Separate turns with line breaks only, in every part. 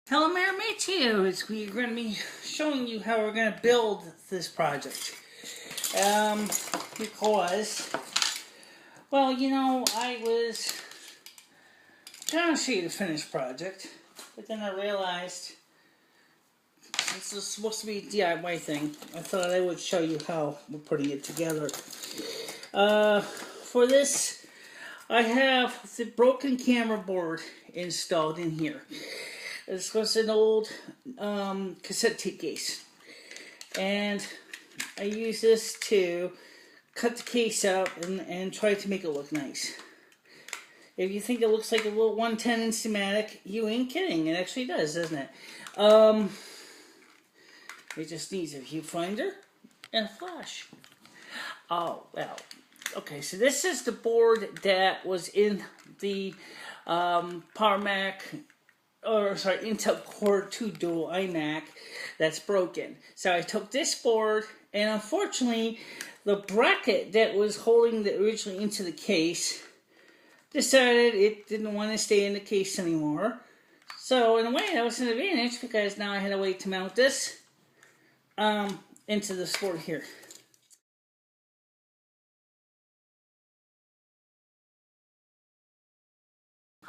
Hello, MicheleMarieDalene. We're going to be showing you how we're going to build this project. Because, well, I was trying to show you the finished project, but then I realized this is supposed to be a DIY thing. I thought I would show you how we're putting it together. For this, I have the broken camera board installed in here. This was an old cassette tape case, and I use this to cut the case out and try to make it look nice. If you think it looks like a little 110 Instamatic, you ain't kidding. It actually does, doesn't it? It just needs a viewfinder and a flash. Oh, well. Okay, so this is the board that was in the Intel Core 2 Dual iMac that's broken. So I took this board, and unfortunately, the bracket that was holding it originally into the case decided it didn't want to stay in the case anymore. So in a way, that was an advantage because now I had a way to mount this into this board here.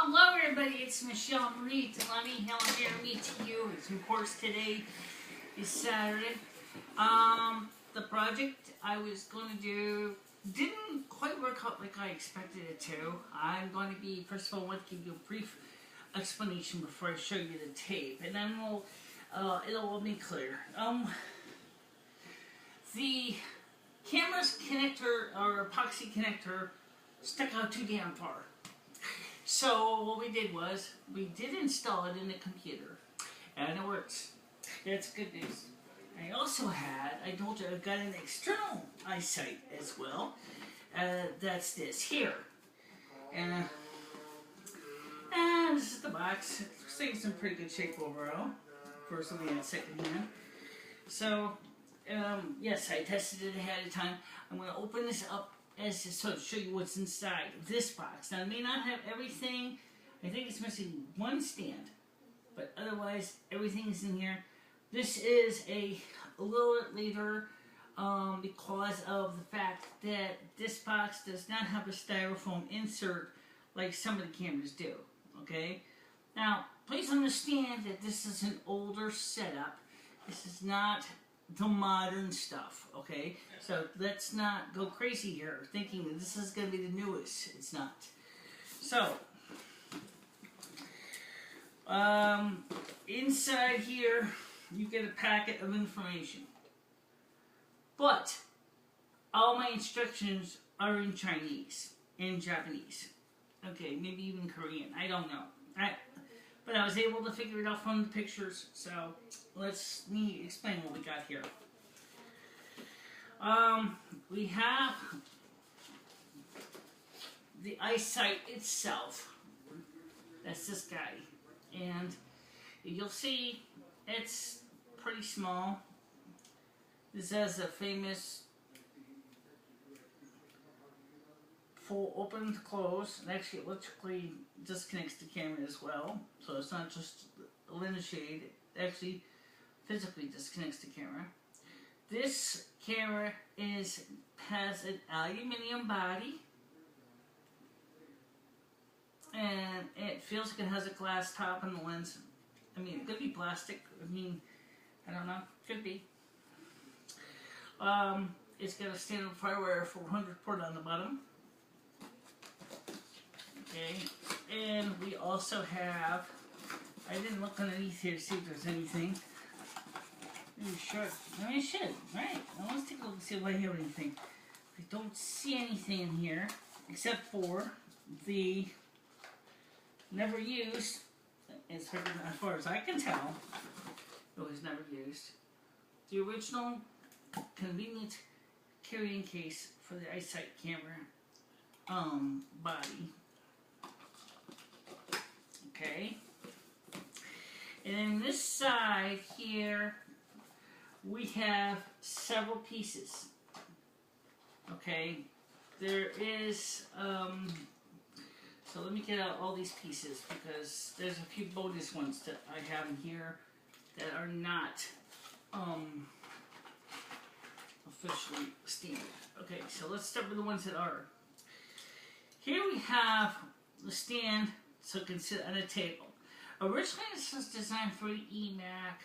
Hello everybody, it's MicheleMarieDalene. Hello here, me to you. As of course today is Saturday. The project I was going to do didn't quite work out like I expected it to. I'm going to be, first of all, I want to give you a brief explanation before I show you the tape, and then it'll all be clear. The camera's connector, or epoxy connector, stuck out too damn far. So what we did was, we did install it in the computer, and it works. That's good news. I also had, I told you I've got an external ISight as well. That's this here. And this is the box. It looks like it's in pretty good shape overall, for something that's secondhand. So, yes, I tested it ahead of time. I'm going to open this up as to sort of show you what's inside this box. Now, it may not have everything. I think it's missing one stand, but otherwise, everything is in here. This is a little bit later because of the fact that this box does not have a styrofoam insert like some of the cameras do, okay? Now, please understand that this is an older setup. This is not the modern stuff, okay? So let's not go crazy here thinking that this is going to be the newest. It's not. So, inside here, you get a packet of information. But all my instructions are in Chinese and Japanese. Okay, maybe even Korean. I don't know. But I was able to figure it out from the pictures, so let me explain what we got here. We have the ISight itself. That's this guy. And you'll see it's pretty small. This has a famous full open to close, and actually electrically disconnects the camera as well, so it's not just a lens shade, it actually physically disconnects the camera. This camera has an aluminum body, and it feels like it has a glass top on the lens. I mean, it could be plastic, I don't know, could be. It's got a standard Firewire 400 port on the bottom. Okay, and we also have, I didn't look underneath here to see if there's anything. Maybe I should, right? Now let's take a look and see if I have anything. I don't see anything in here, except for the never used, as far as I can tell, it was never used, the original convenient carrying case for the ISight camera body. Okay, and then this side here we have several pieces. Okay, there is So let me get out all these pieces because there's a few bonus ones that I have in here that are not officially standard. Okay, so let's start with the ones that are. Here we have the stand so it can sit on a table. Originally this was designed for an eMac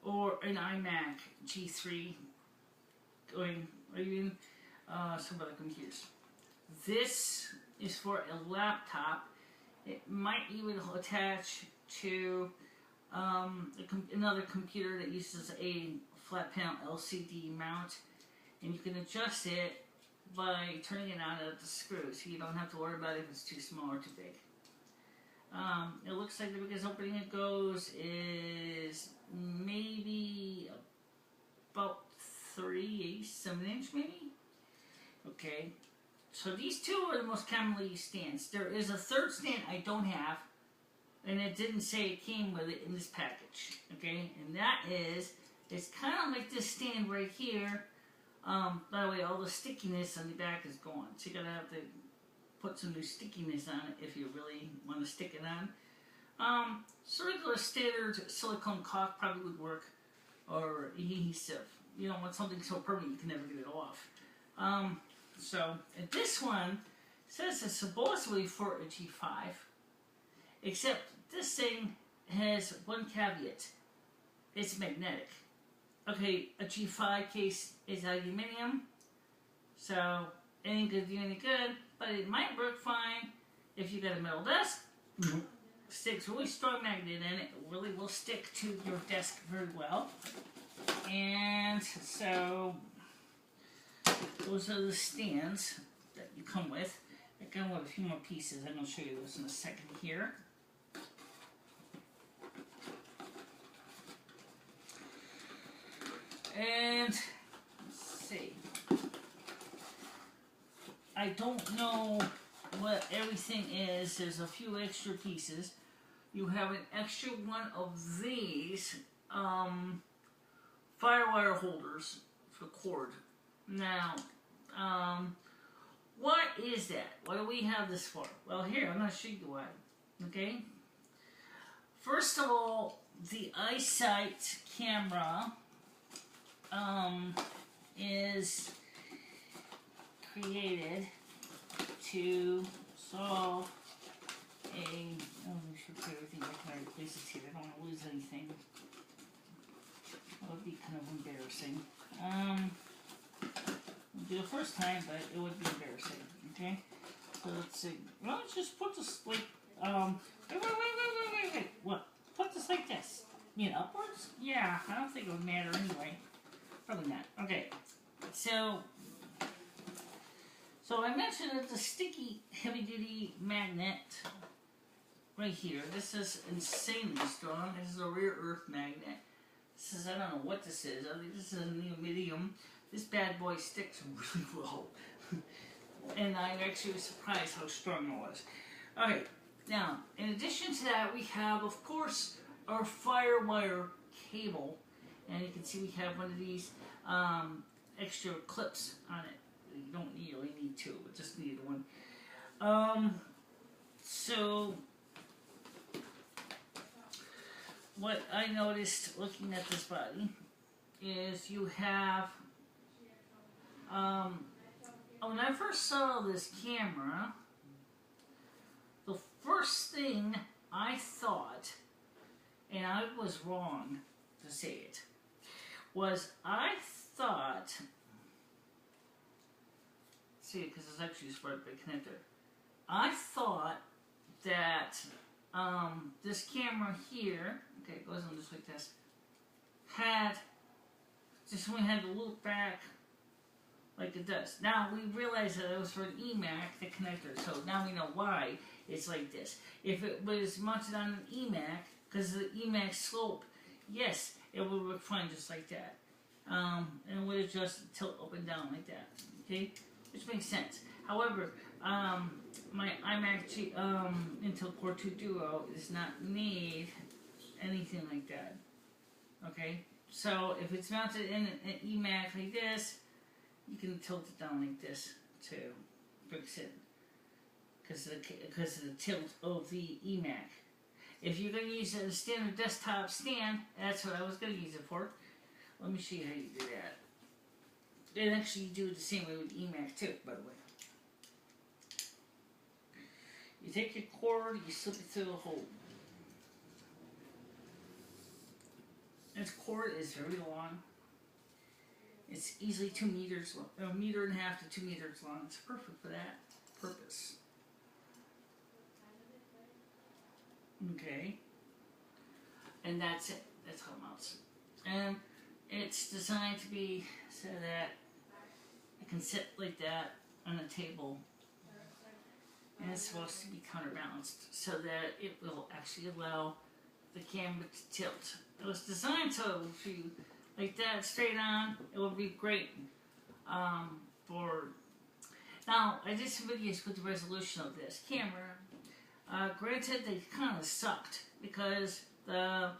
or an iMac G3 or even some other computers. This is for a laptop. It might even attach to another computer that uses a flat panel LCD mount, and you can adjust it by turning it on at the screw, so you don't have to worry about if it's too small or too big. It looks like the biggest opening it goes is maybe about 3/8 inch maybe. Okay, so these two are the most commonly used stands. There is a third stand I don't have, and it didn't say it came with it in this package. Okay, and that is, it's kind of like this stand right here. By the way, all the stickiness on the back is gone, so you're gonna have to put some new stickiness on it if you really want to stick it on. Regular standard silicone caulk probably would work, or adhesive. You don't want something so permanent you can never get it off. So and this one says it's supposedly for a G5, except this thing has one caveat: it's magnetic. Okay, a G5 case is aluminum, so it ain't gonna do any good, but it might work fine if you got a metal desk. Sticks really strong magnet in it. It really will stick to your desk very well. And so those are the stands that you come with. I come with a few more pieces. I'm going to show you those in a second here. And let's see. I don't know what everything is. There's a few extra pieces. You have an extra one of these firewire holders for cord. Now, what is that? What do we have this for? Well, here, I'm going to show you why. Okay? First of all, the ISight camera is created to solve a... Oh, we should put everything back in our places here. I don't want to lose anything. That would be kind of embarrassing. We'll do it the first time, but it would be embarrassing. Okay? So let's see. Well, let's just put this like... Wait. What? Put this like this. You mean upwards? Yeah, I don't think it would matter anyway. Probably not. Okay. So I mentioned that the sticky heavy-duty magnet right here. This is insanely strong. This is a rare earth magnet. This is, I don't know what this is. I think this is a neodymium. This bad boy sticks really well. And I'm actually surprised how strong it was. Okay, now, in addition to that, we have, of course, our firewire cable. And you can see we have one of these extra clips on it. You don't really need two, but just need one. So what I noticed looking at this body is you have, when I first saw this camera, the first thing I thought, and I was wrong to say it, was I thought, see, because it's actually spread by connector. I thought that this camera here, okay, it goes on just like this, had just only had to loop back like it does. Now we realize that it was for an eMac, the connector, so now we know why it's like this. If it was mounted on an eMac, because of the eMac slope, yes, it would work fine just like that. And it would just tilt up and down like that, okay? Which makes sense. However, my iMac Intel Core 2 Duo does not need anything like that, okay? So if it's mounted in an eMac like this, you can tilt it down like this to fix it. because of the tilt of the eMac. If you're going to use a standard desktop stand, that's what I was going to use it for. Let me show you how you do that. And actually you do it the same way with eMac too, by the way. You take your cord, you slip it through the hole. This cord is very long. It's easily 2 meters long, 1.5 meters to 2 meters long. It's perfect for that purpose. Okay. And that's it. That's how it mounts. And it's designed to be so that it can sit like that on a table. And it's supposed to be counterbalanced so that it will actually allow the camera to tilt. It was designed so if you like that straight on, it would be great for... Now, I did some videos with the resolution of this camera. Granted, they kind of sucked because the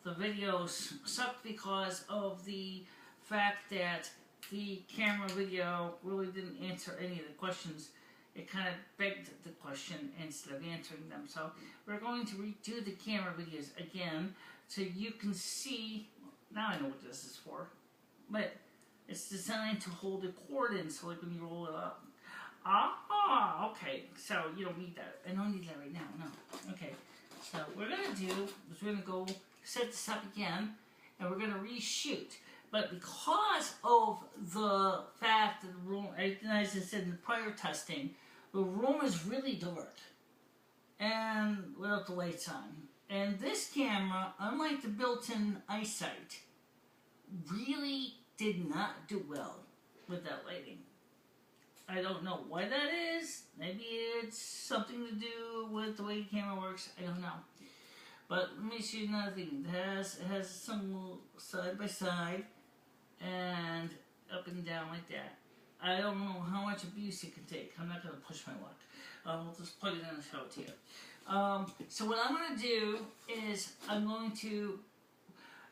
videos sucked because of the fact that the camera video really didn't answer any of the questions. It kind of begged the question instead of answering them. So we're going to redo the camera videos again so you can see. Now I know what this is for, but it's designed to hold the cord in so like when you roll it up. Ah, okay. So you don't need that. I don't need that right now. No. Okay. So what we're gonna do is we're gonna go set this up again, and we're gonna reshoot. But because of the fact that the room, as I said in the prior testing, the room is really dark and without the lights on. And this camera, unlike the built-in ISight, really did not do well with that lighting. I don't know why that is. Maybe it's something to do with the way the camera works. I don't know. But let me show you another thing. It has some side by side and up and down like that. I don't know how much abuse it can take. I'm not going to push my luck. We'll just plug it in and show it to you. So what I'm going to do is I'm going to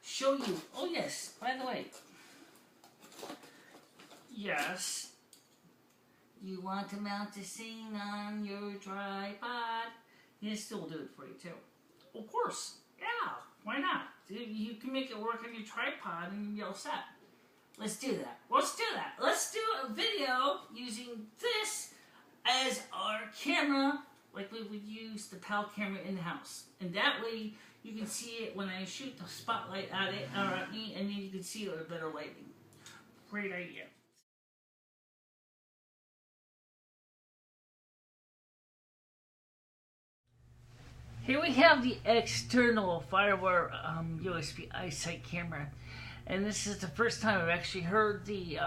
show you. Oh yes, by the way. Yes. You want to mount this thing on your tripod? Yes, we'll do it for you too. Of course. Yeah. Why not? You can make it work on your tripod and you'll be all set. Let's do that. Let's do that. Let's do a video using this as our camera, like we would use the PAL camera in the house. And that way you can see it when I shoot the spotlight at it or at me, and then you can see it with a better lighting. Great idea. Here we have the external Firewire USB ISight camera. And this is the first time I've actually heard the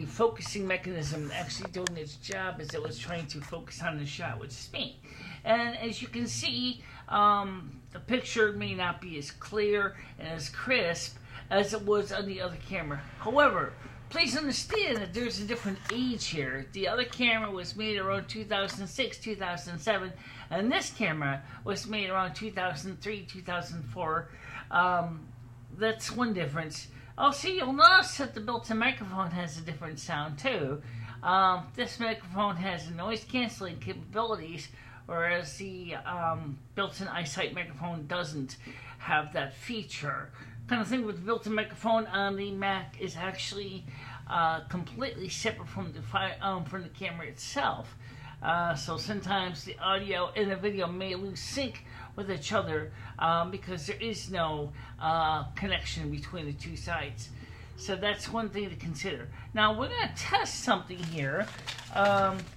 focusing mechanism actually doing its job as it was trying to focus on the shot, which is me. And as you can see, the picture may not be as clear and as crisp as it was on the other camera. However, please understand that there's a different age here. The other camera was made around 2006, 2007, and this camera was made around 2003, 2004. That's one difference. Also, you'll notice that the built-in microphone has a different sound too. This microphone has noise canceling capabilities, whereas the built-in ISight microphone doesn't have that feature. Kind of thing with the built-in microphone on the Mac is actually completely separate from the camera itself. So sometimes the audio and the video may lose sync with each other because there is no connection between the two sides. So that's one thing to consider. Now we're going to test something here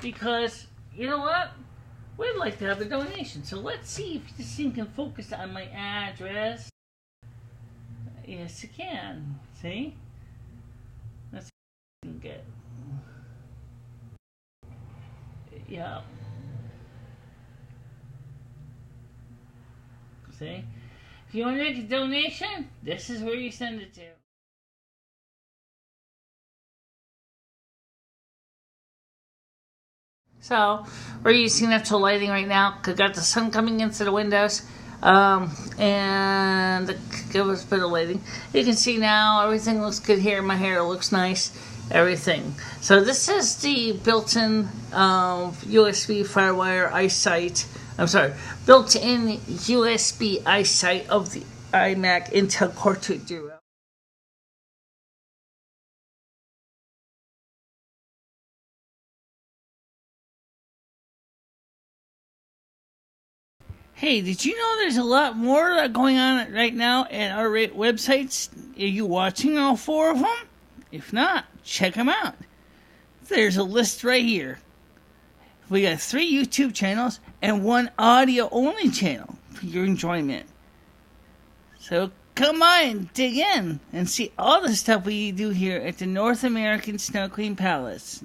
because, you know what? We'd like to have a donation. So let's see if this thing can focus on my address. Yes, it can. See? Let's see what we can get. Yeah. See? If you want to make a donation, this is where you send it to. So, we're using natural lighting right now. We've got the sun coming into the windows. And give us a bit of lighting. You can see now everything looks good here. My hair looks nice. everything. So this is the built-in USB FireWire ISight. I'm sorry, built-in USB ISight of the iMac Intel Core 2 Duo. Hey, did you know there's a lot more going on right now at our websites? Are you watching all 4 of them? If not, check them out. There's a list right here. We got 3 YouTube channels and 1 audio-only channel for your enjoyment. So come on, dig in and see all the stuff we do here at the North American Snow Queen Palace.